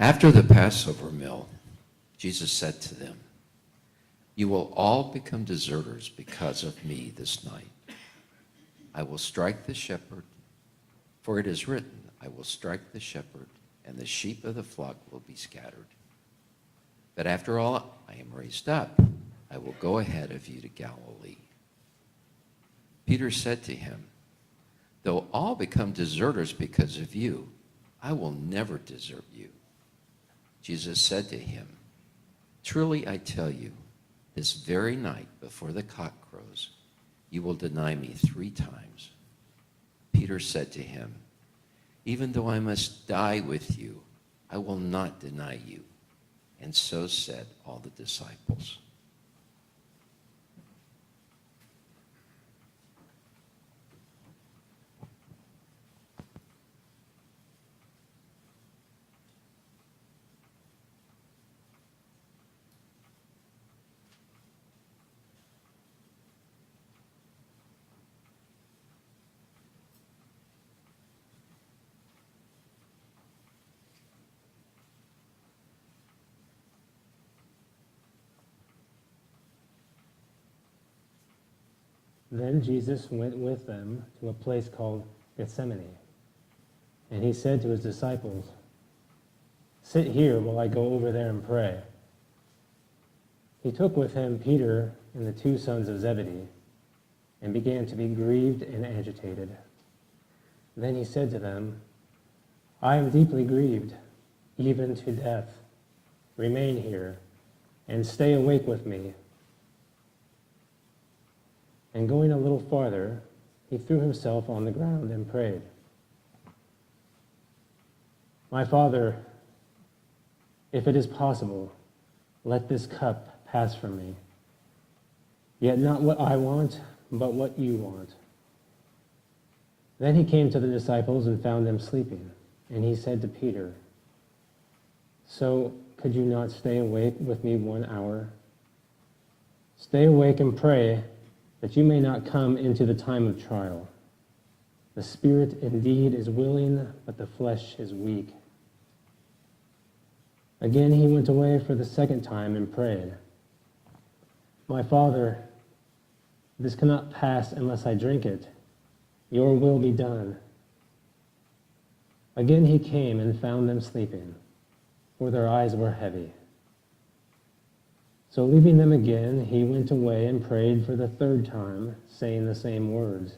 After the Passover meal, Jesus said to them, "You will all become deserters because of me this night. I will strike the shepherd, for it is written, I will strike the shepherd, and the sheep of the flock will be scattered. But after all I am raised up, I will go ahead of you to Galilee." Peter said to him, "Though all become deserters because of you, I will never desert you." Jesus said to him, "Truly I tell you, this very night before the cock crows, you will deny me 3 times. Peter said to him, "Even though I must die with you, I will not deny you." And so said all the disciples. Then Jesus went with them to a place called Gethsemane, and he said to his disciples, "Sit here while I go over there and pray." He took with him Peter and the 2 sons of Zebedee, and began to be grieved and agitated. Then he said to them, "I am deeply grieved, even to death. Remain here, and stay awake with me." And going a little farther, he threw himself on the ground and prayed, "My Father, if it is possible, let this cup pass from me. Yet not what I want, but what you want." Then he came to the disciples and found them sleeping, and he said to Peter, "So could you not stay awake with me 1 hour? Stay awake and pray, that you may not come into the time of trial. The spirit indeed is willing, but the flesh is weak." Again he went away for the 2nd time and prayed, "My Father, this cannot pass unless I drink it. Your will be done." Again he came and found them sleeping, for their eyes were heavy. So leaving them again, he went away and prayed for the 3rd time, saying the same words.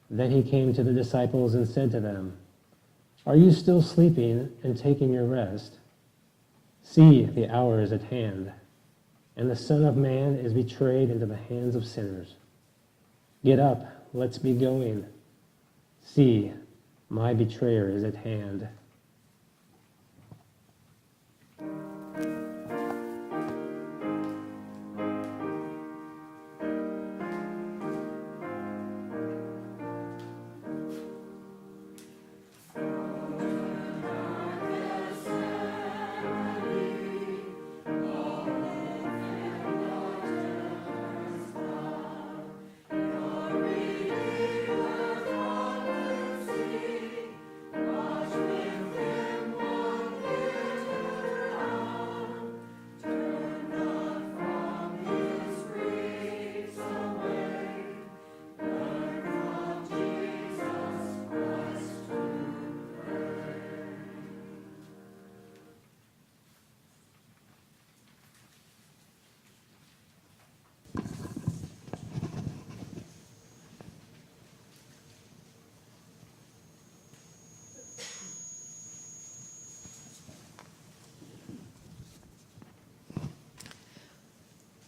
Then he came to the disciples and said to them, "Are you still sleeping and taking your rest? See, the hour is at hand, and the Son of Man is betrayed into the hands of sinners. Get up, let's be going. See, my betrayer is at hand."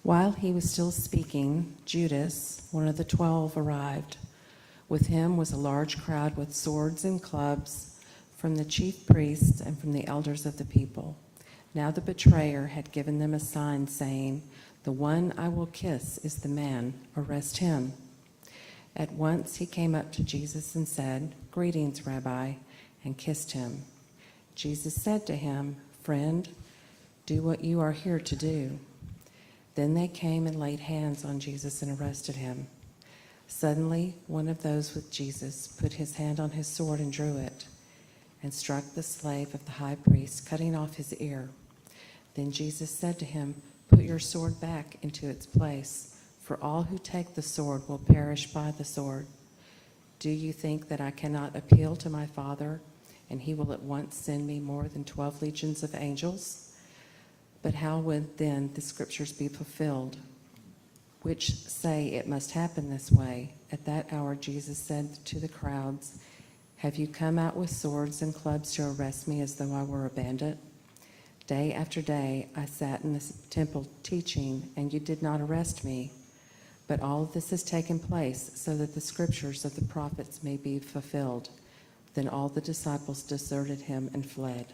While he was still speaking, Judas, one of the 12, arrived. With him was a large crowd with swords and clubs from the chief priests and from the elders of the people. Now the betrayer had given them a sign saying, "The one I will kiss is the man. Arrest him." At once he came up to Jesus and said, "Greetings, Rabbi," and kissed him. Jesus said to him, "Friend, do what you are here to do." Then they came and laid hands on Jesus and arrested him. Suddenly, one of those with Jesus put his hand on his sword and drew it. and struck the slave of the high priest, cutting off his ear. Then Jesus said to him, "Put your sword back into its place, for all who take the sword will perish by the sword. Do you think that I cannot appeal to my Father, and he will at once send me more than 12 legions of angels? But how would then the scriptures be fulfilled, which say it must happen this way?" At that hour Jesus said to the crowds, "Have you come out with swords and clubs to arrest me as though I were a bandit? Day after day I sat in the temple teaching, and you did not arrest me. But all of this has taken place so that the scriptures of the prophets may be fulfilled." Then all the disciples deserted him and fled.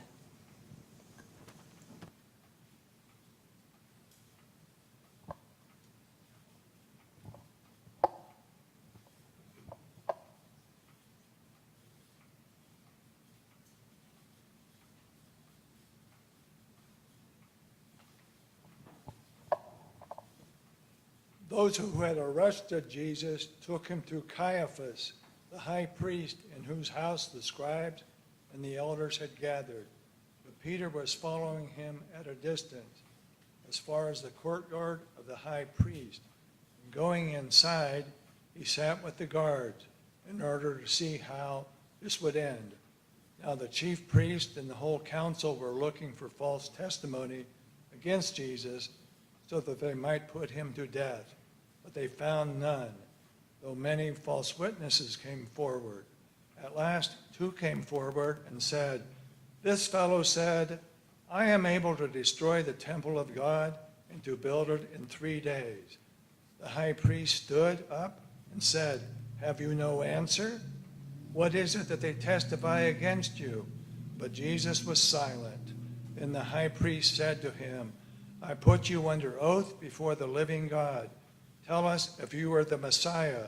Those who had arrested Jesus took him to Caiaphas, the high priest, in whose house the scribes and the elders had gathered. But Peter was following him at a distance, as far as the courtyard of the high priest. And going inside, he sat with the guards in order to see how this would end. Now the chief priest and the whole council were looking for false testimony against Jesus so that they might put him to death. But they found none, though many false witnesses came forward. At last, 2 came forward and said, "This fellow said, 'I am able to destroy the temple of God and to build it in 3 days.'" The high priest stood up and said, "Have you no answer? What is it that they testify against you?" But Jesus was silent. Then the high priest said to him, "I put you under oath before the living God. Tell us if you are the Messiah,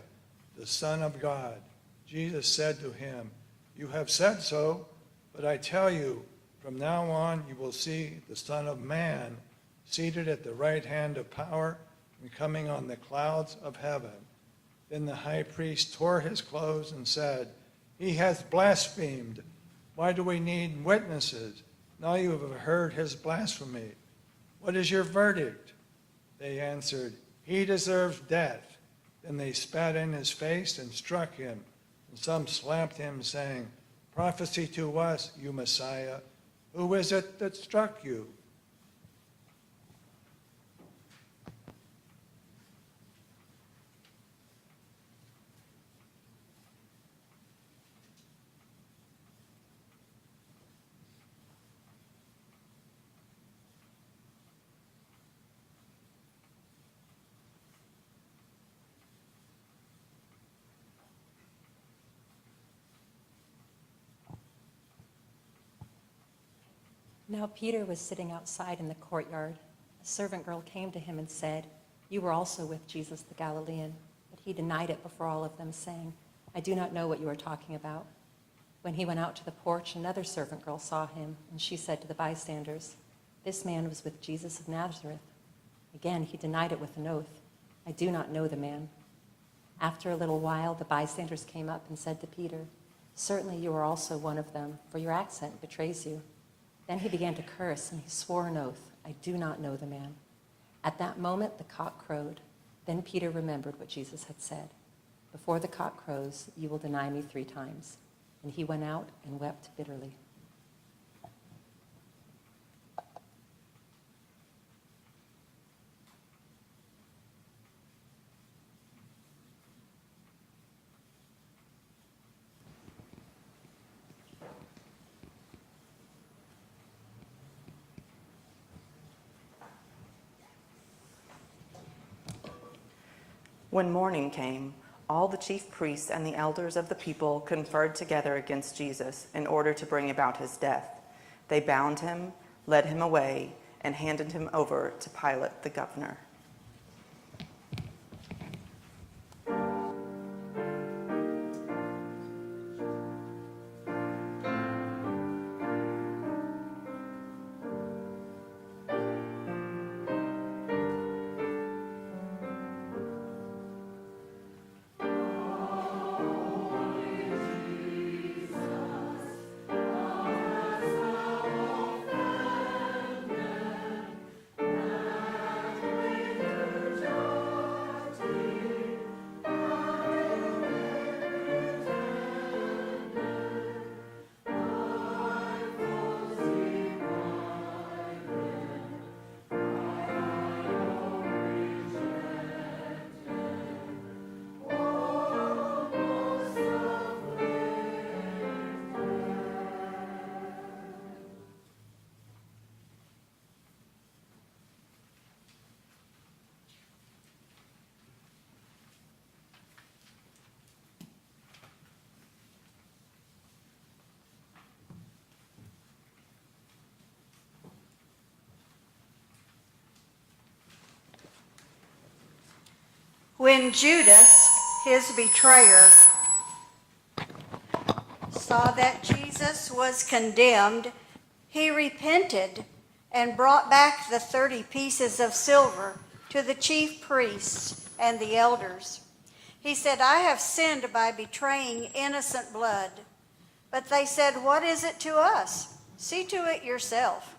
the Son of God." Jesus said to him, "You have said so, but I tell you, from now on you will see the Son of Man seated at the right hand of power and coming on the clouds of heaven." Then the high priest tore his clothes and said, "He has blasphemed. Why do we need witnesses? Now you have heard his blasphemy. What is your verdict?" They answered, "He deserves death." Then they spat in his face and struck him. And some slapped him, saying, "Prophesy to us, you Messiah. Who is it that struck you?" Now Peter was sitting outside in the courtyard. A servant girl came to him and said, "You were also with Jesus the Galilean." But he denied it before all of them, saying, "I do not know what you are talking about." When he went out to the porch, another servant girl saw him, and she said to the bystanders, "This man was with Jesus of Nazareth." Again, he denied it with an oath, "I do not know the man." After a little while, the bystanders came up and said to Peter, "Certainly you are also one of them, for your accent betrays you." Then he began to curse, and he swore an oath, "I do not know the man." At that moment, the cock crowed. Then Peter remembered what Jesus had said, "Before the cock crows, you will deny me 3 times." And he went out and wept bitterly. When morning came, all the chief priests and the elders of the people conferred together against Jesus in order to bring about his death. They bound him, led him away, and handed him over to Pilate the governor. When Judas, his betrayer, saw that Jesus was condemned, he repented and brought back the 30 pieces of silver to the chief priests and the elders. He said, "I have sinned by betraying innocent blood." But they said, "What is it to us? See to it yourself."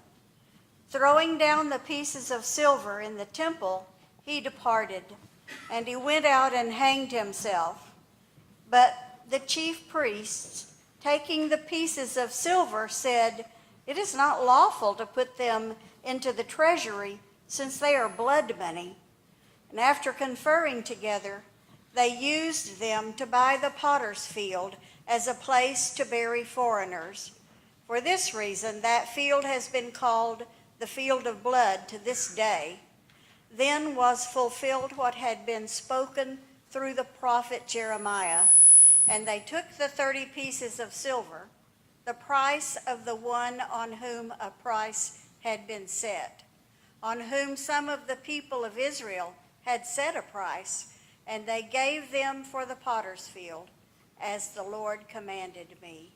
Throwing down the pieces of silver in the temple, he departed, and he went out and hanged himself. But the chief priests, taking the pieces of silver, said, "It is not lawful to put them into the treasury, since they are blood money." And after conferring together, they used them to buy the potter's field as a place to bury foreigners. For this reason, that field has been called the field of blood to this day. Then was fulfilled what had been spoken through the prophet Jeremiah. And they took the 30 pieces of silver, the price of the one on whom a price had been set, on whom some of the people of Israel had set a price, and they gave them for the potter's field, as the Lord commanded me.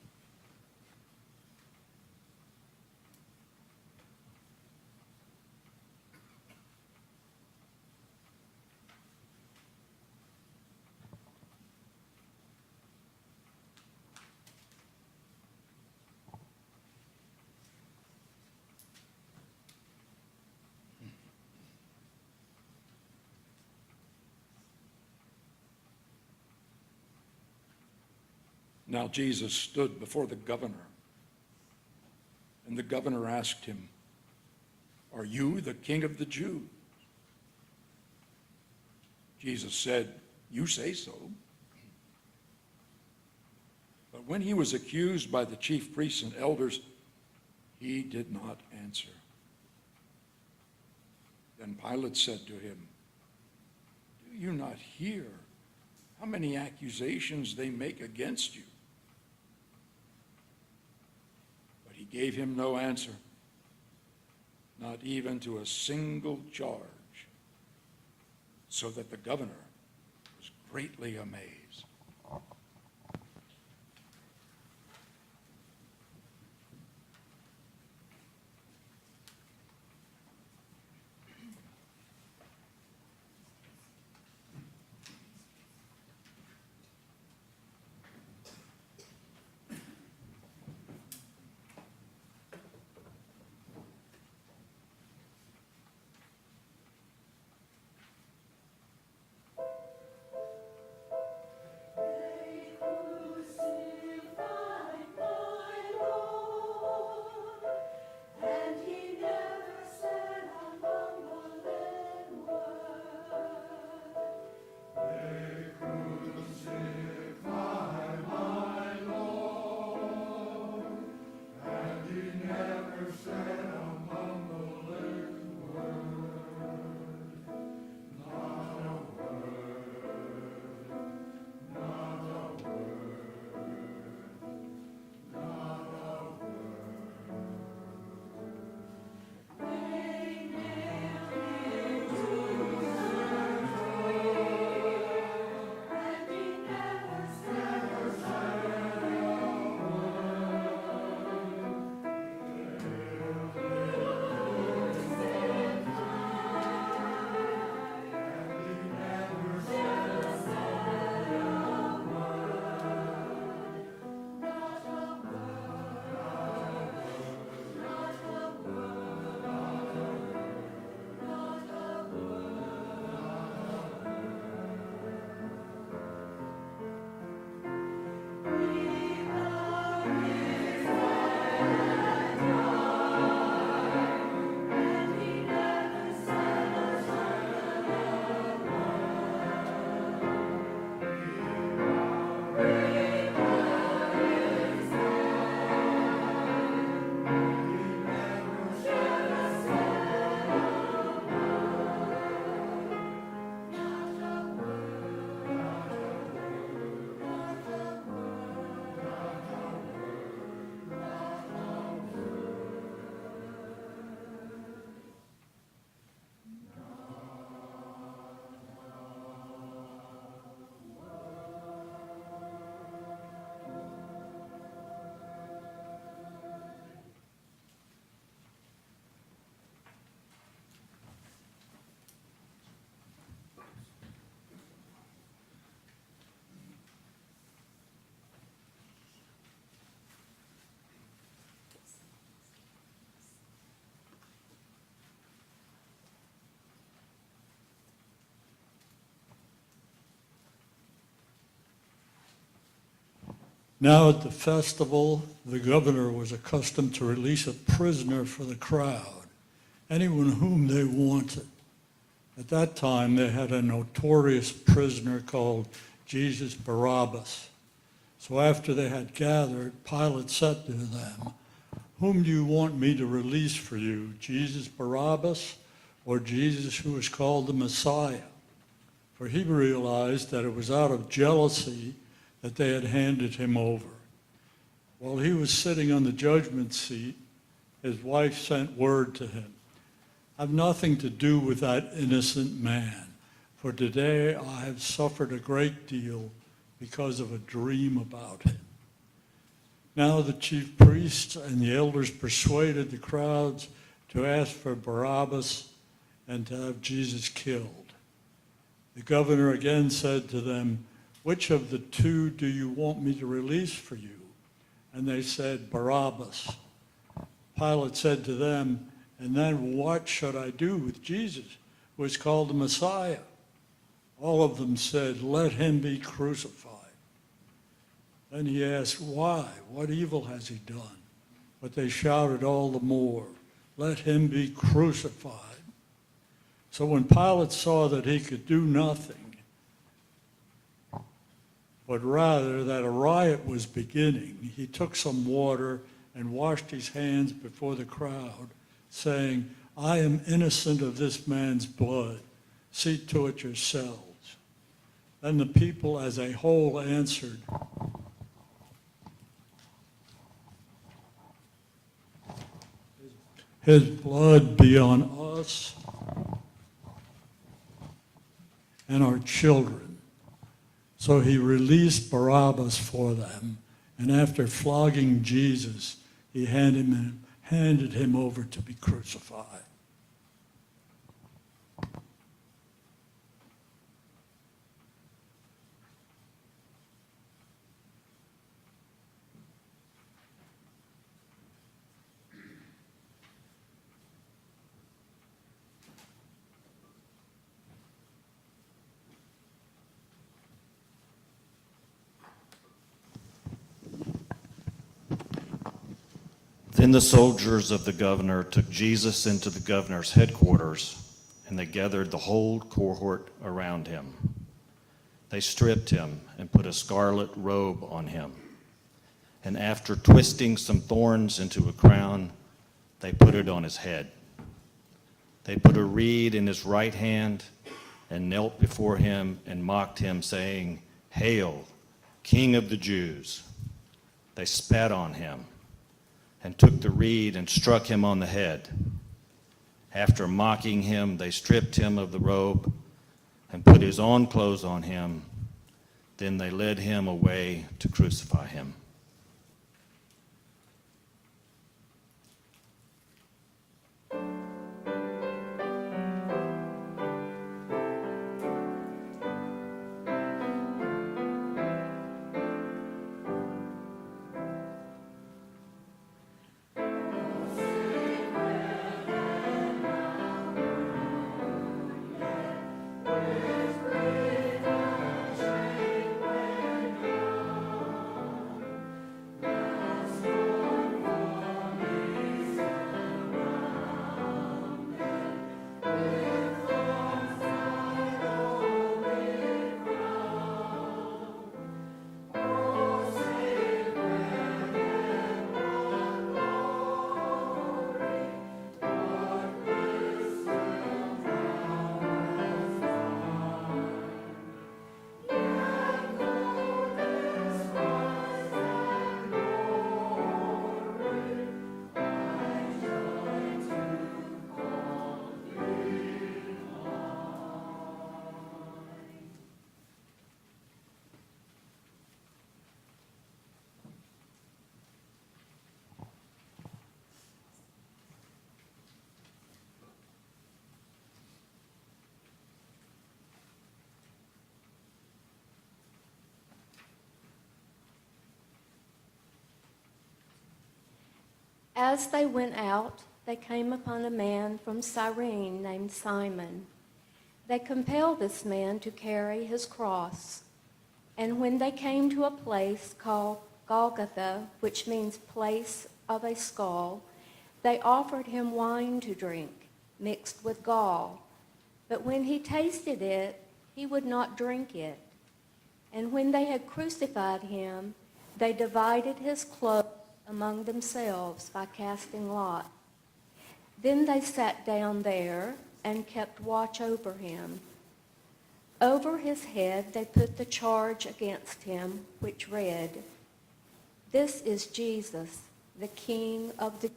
Now Jesus stood before the governor, and the governor asked him, "Are you the king of the Jews?" Jesus said, "You say so." But when he was accused by the chief priests and elders, he did not answer. Then Pilate said to him, "Do you not hear how many accusations they make against you?" But he gave him no answer, not even to a single charge, so that the governor was greatly amazed. Now at the festival, the governor was accustomed to release a prisoner for the crowd, anyone whom they wanted. At that time, they had a notorious prisoner called Jesus Barabbas. So after they had gathered, Pilate said to them, "Whom do you want me to release for you, Jesus Barabbas or Jesus who is called the Messiah?" For he realized that it was out of jealousy that they had handed him over. While he was sitting on the judgment seat, his wife sent word to him, "Have nothing to do with that innocent man, for today I have suffered a great deal because of a dream about him." Now the chief priests and the elders persuaded the crowds to ask for Barabbas and to have Jesus killed. The governor again said to them, "Which of the two do you want me to release for you?" And they said, "Barabbas." Pilate said to them, "And then what should I do with Jesus, who is called the Messiah?" All of them said, "Let him be crucified." Then he asked, "Why? What evil has he done?" But they shouted all the more, "Let him be crucified." So when Pilate saw that he could do nothing, but rather that a riot was beginning, he took some water and washed his hands before the crowd, saying, "I am innocent of this man's blood. See to it yourselves." Then the people as a whole answered, "His blood be on us and our children." So he released Barabbas for them, and after flogging Jesus, he handed him over to be crucified. Then the soldiers of the governor took Jesus into the governor's headquarters, and they gathered the whole cohort around him. They stripped him and put a scarlet robe on him. And after twisting some thorns into a crown, they put it on his head. They put a reed in his right hand and knelt before him and mocked him, saying, "Hail, King of the Jews!" They spat on him and took the reed and struck him on the head. After mocking him, they stripped him of the robe and put his own clothes on him. Then they led him away to crucify him. As they went out, they came upon a man from Cyrene named Simon. They compelled this man to carry his cross. And when they came to a place called Golgotha, which means place of a skull, they offered him wine to drink, mixed with gall. But when he tasted it, he would not drink it. And when they had crucified him, they divided his clothes among themselves by casting lots. Then they sat down there and kept watch over him. Over his head they put the charge against him, which read, "This is Jesus, the King of the..."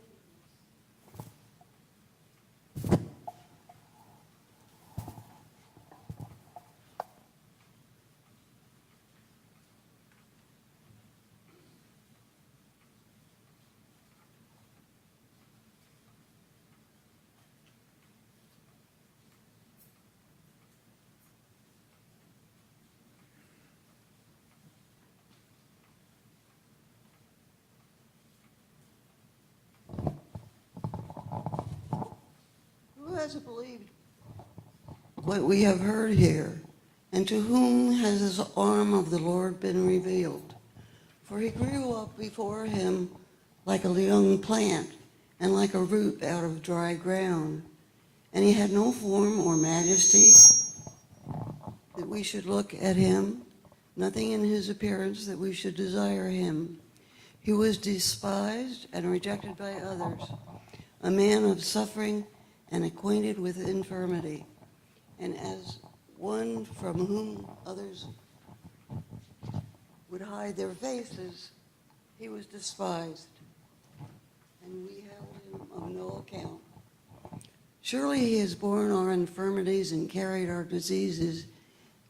Who has believed what we have heard here, and to whom has his arm of the Lord been revealed? For he grew up before him like a young plant, and like a root out of dry ground. And he had no form or majesty that we should look at him, nothing in his appearance that we should desire him. He was despised and rejected by others, a man of suffering and acquainted with infirmity. And as one from whom others would hide their faces, he was despised, and we held him of no account. Surely he has borne our infirmities and carried our diseases,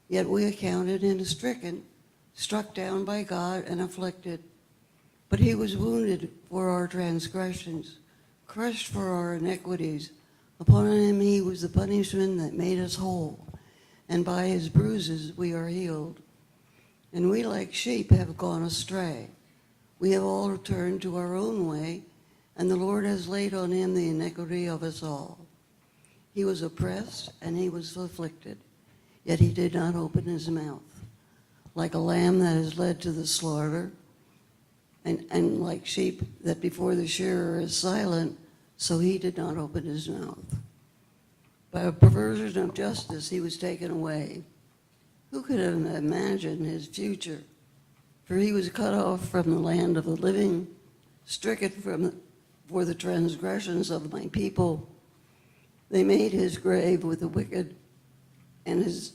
yet we accounted him stricken, struck down by God, and afflicted. But he was wounded for our transgressions, crushed for our iniquities. Upon him he was the punishment that made us whole, and by his bruises we are healed. And we like sheep have gone astray. We have all turned to our own way, and the Lord has laid on him the iniquity of us all. He was oppressed and he was afflicted, yet he did not open his mouth. Like a lamb that is led to the slaughter, and like sheep that before the shearer is silent, so he did not open his mouth. By a perversion of justice he was taken away. Who could have imagined his future? For he was cut off from the land of the living, stricken for the transgressions of my people. They made his grave with the wicked and his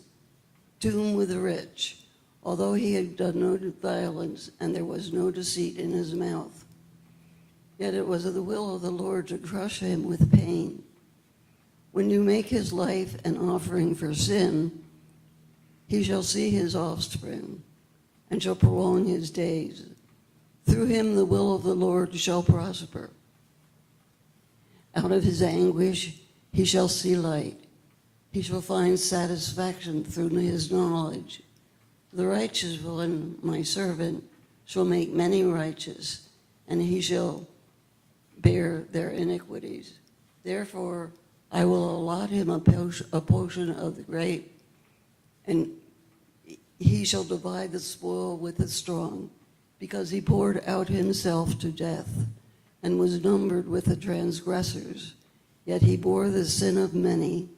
tomb with the rich, although he had done no violence and there was no deceit in his mouth. Yet it was the will of the Lord to crush him with pain. When you make his life an offering for sin, he shall see his offspring and shall prolong his days. Through him the will of the Lord shall prosper. Out of his anguish he shall see light. He shall find satisfaction through his knowledge. The righteous one, my servant, shall make many righteous, and he shall bear their iniquities. Therefore, I will allot him a portion of the great, and he shall divide the spoil with the strong, because he poured out himself to death and was numbered with the transgressors. Yet he bore the sin of many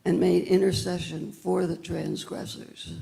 and made intercession for the transgressors.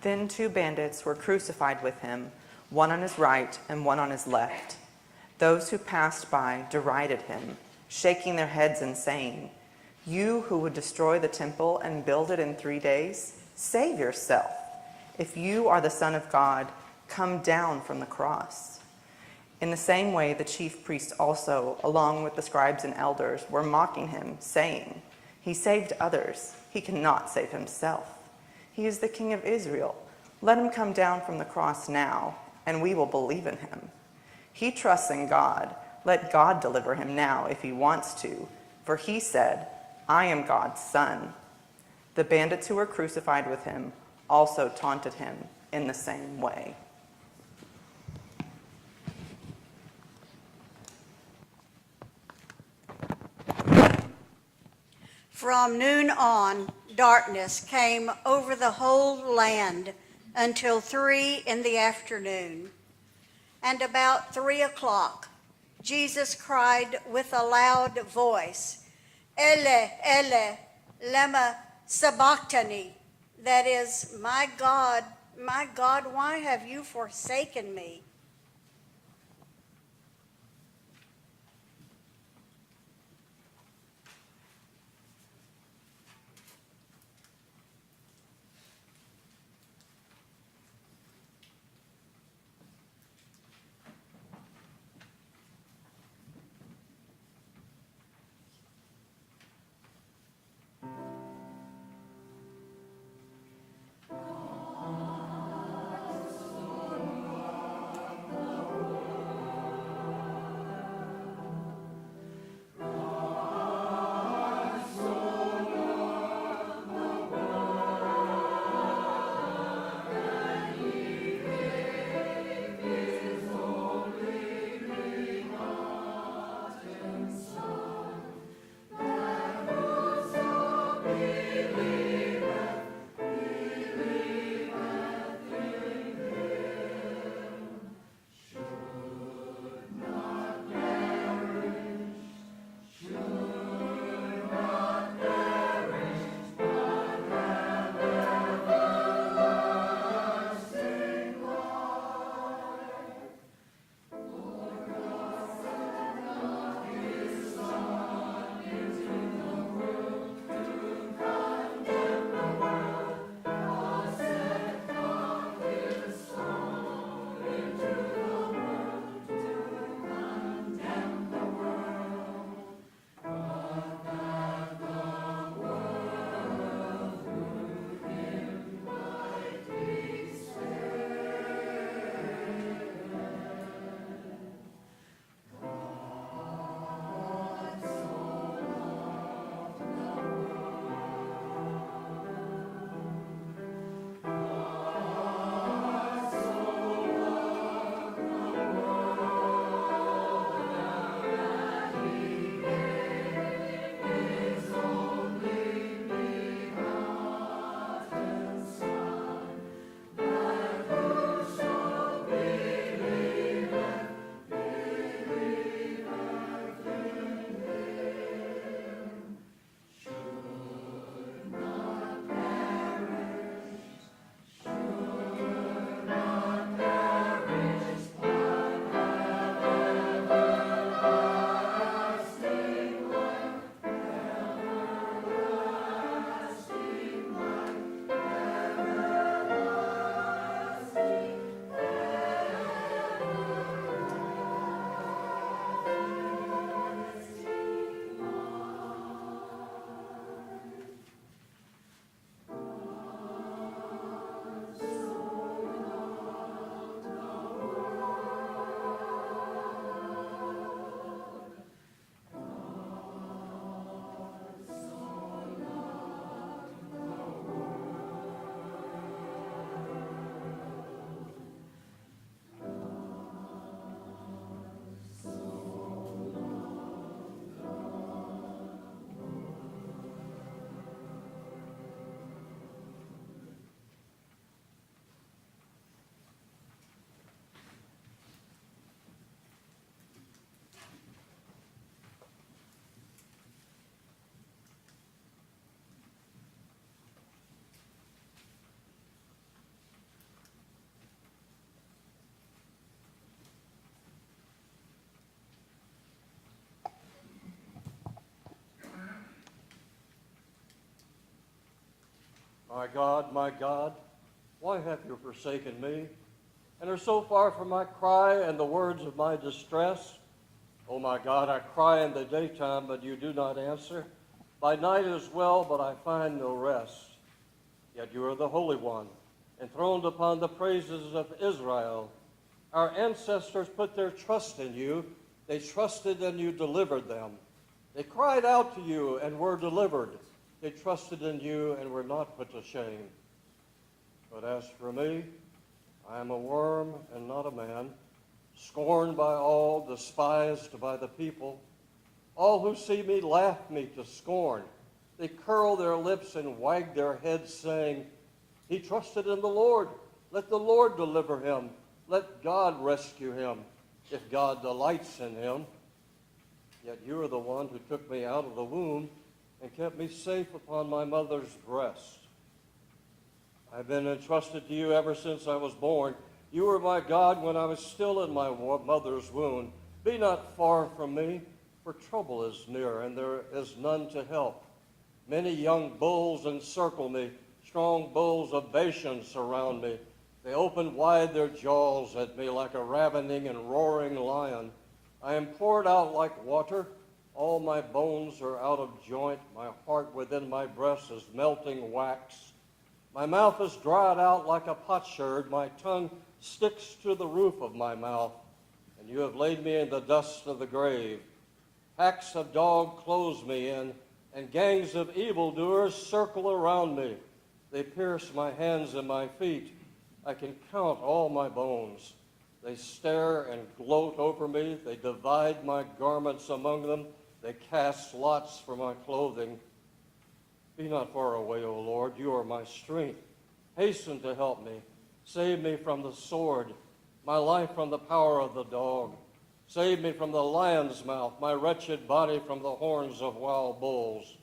Then 2 bandits were crucified with him, one on his right and one on his left. Those who passed by derided him, shaking their heads and saying, "You who would destroy the temple and build it in 3 days, save yourself. If you are the Son of God, come down from the cross." In the same way, the chief priests also, along with the scribes and elders, were mocking him, saying, "He saved others. He cannot save himself. He is the King of Israel. Let him come down from the cross now, and we will believe in him. He trusts in God. Let God deliver him now if he wants to, for he said, 'I am God's son.'" The bandits who were crucified with him also taunted him in the same way. From noon on, darkness came over the whole land until 3 in the afternoon. And about 3 o'clock, Jesus cried with a loud voice, "Ele, Ele, lema sabachthani," that is, my God, why have you forsaken me?" my God, why have you forsaken me, and are so far from my cry and the words of my distress? O my God, I cry in the daytime, but you do not answer. By night as well, but I find no rest. Yet you are the Holy One, enthroned upon the praises of Israel. Our ancestors put their trust in you. They trusted and you delivered them. They cried out to you and were delivered. They trusted in you and were not put to shame. But as for me, I am a worm and not a man, scorned by all, despised by the people. All who see me laugh me to scorn. They curl their lips and wag their heads, saying, he trusted in the Lord. Let the Lord deliver him. Let God rescue him, if God delights in him. Yet you are the one who took me out of the womb and kept me safe upon my mother's breast. I've been entrusted to you ever since I was born. You were my God when I was still in my mother's womb. Be not far from me, for trouble is near, and there is none to help. Many young bulls encircle me. Strong bulls of Bashan surround me. They open wide their jaws at me like a ravening and roaring lion. I am poured out like water. All my bones are out of joint. My heart within my breast is melting wax. My mouth is dried out like a potsherd. My tongue sticks to the roof of my mouth. And you have laid me in the dust of the grave. Packs of dogs close me in, and gangs of evildoers circle around me. They pierce my hands and my feet. I can count all my bones. They stare and gloat over me. They divide my garments among them. They cast lots for my clothing. Be not far away, O Lord. You are my strength. Hasten to help me. Save me from the sword, my life from the power of the dog. Save me from the lion's mouth, my wretched body from the horns of wild bulls.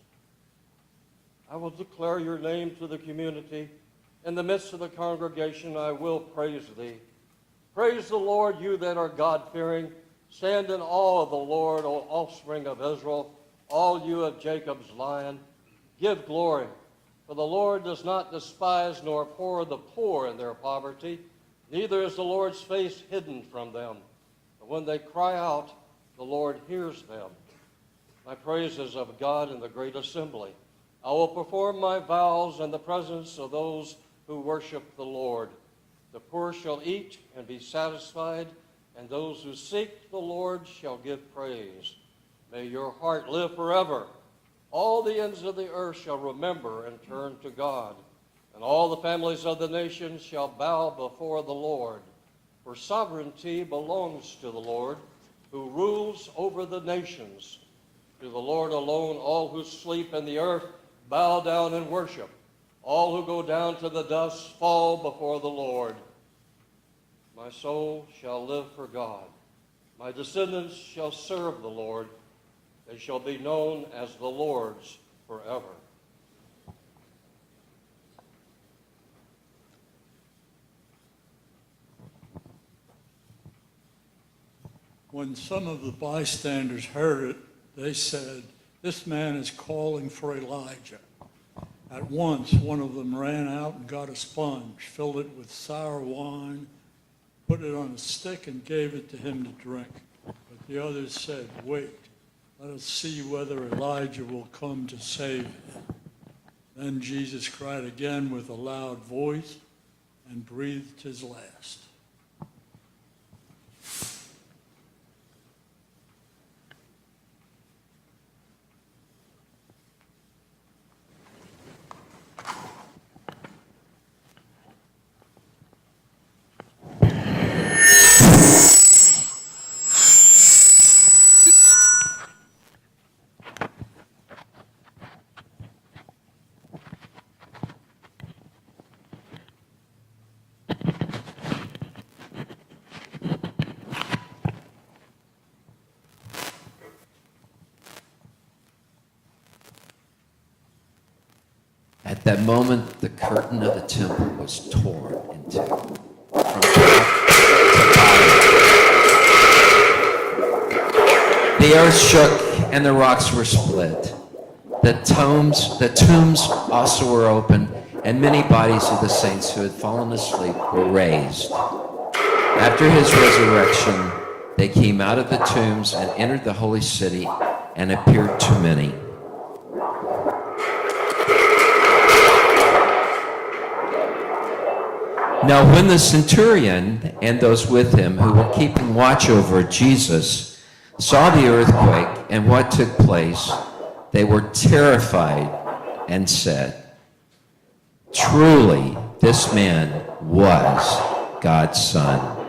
I will declare your name to the community. In the midst of the congregation, I will praise thee. Praise the Lord, you that are God-fearing. Stand in awe of the Lord, O offspring of Israel, all you of Jacob's line. Give glory, for the Lord does not despise nor abhor the poor in their poverty, neither is the Lord's face hidden from them. But when they cry out, the Lord hears them. My praise is of God in the great assembly. I will perform my vows in the presence of those who worship the Lord. The poor shall eat and be satisfied, and those who seek the Lord shall give praise. May your heart live forever. All the ends of the earth shall remember and turn to God, and all the families of the nations shall bow before the Lord. For sovereignty belongs to the Lord, who rules over the nations. To the Lord alone all who sleep in the earth bow down and worship. All who go down to the dust fall before the Lord. My soul shall live for God. My descendants shall serve the Lord. They shall be known as the Lord's forever. When some of the bystanders heard it, they said, "This man is calling for Elijah." At once, one of them ran out and got a sponge, filled it with sour wine, put it on a stick, and gave it to him to drink. But the others said, "Wait, let us see whether Elijah will come to save him." Then Jesus cried again with a loud voice and breathed his last. At that moment, the curtain of the temple was torn in two, from top to bottom. The earth shook and the rocks were split. The tombs also were opened, and many bodies of the saints who had fallen asleep were raised. After his resurrection, they came out of the tombs and entered the holy city and appeared to many. Now when the centurion and those with him who were keeping watch over Jesus saw the earthquake and what took place, they were terrified and said, "Truly, this man was God's Son."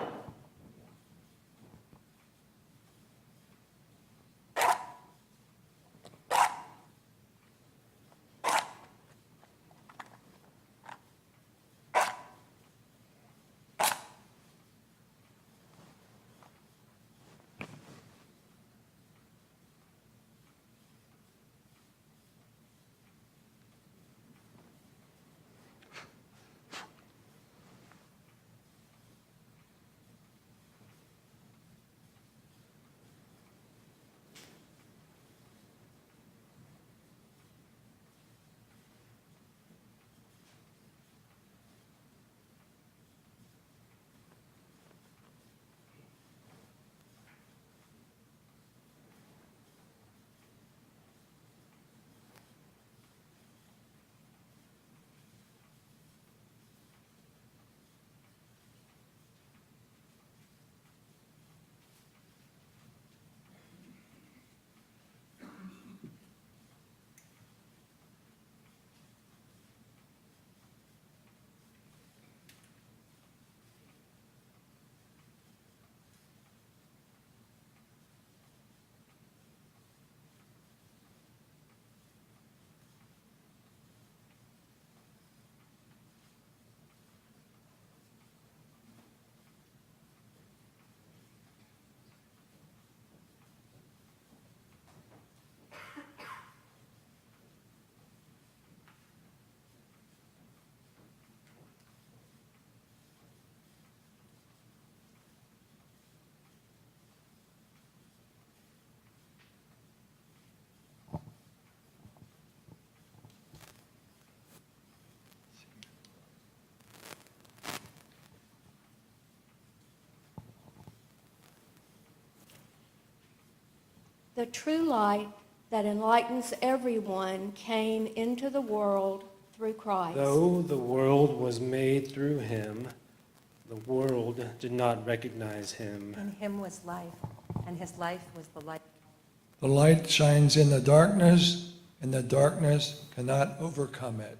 The true light that enlightens everyone came into the world through Christ. Though the world was made through him, the world did not recognize him. In him was life, and his life was the light. The light shines in the darkness, and the darkness cannot overcome it.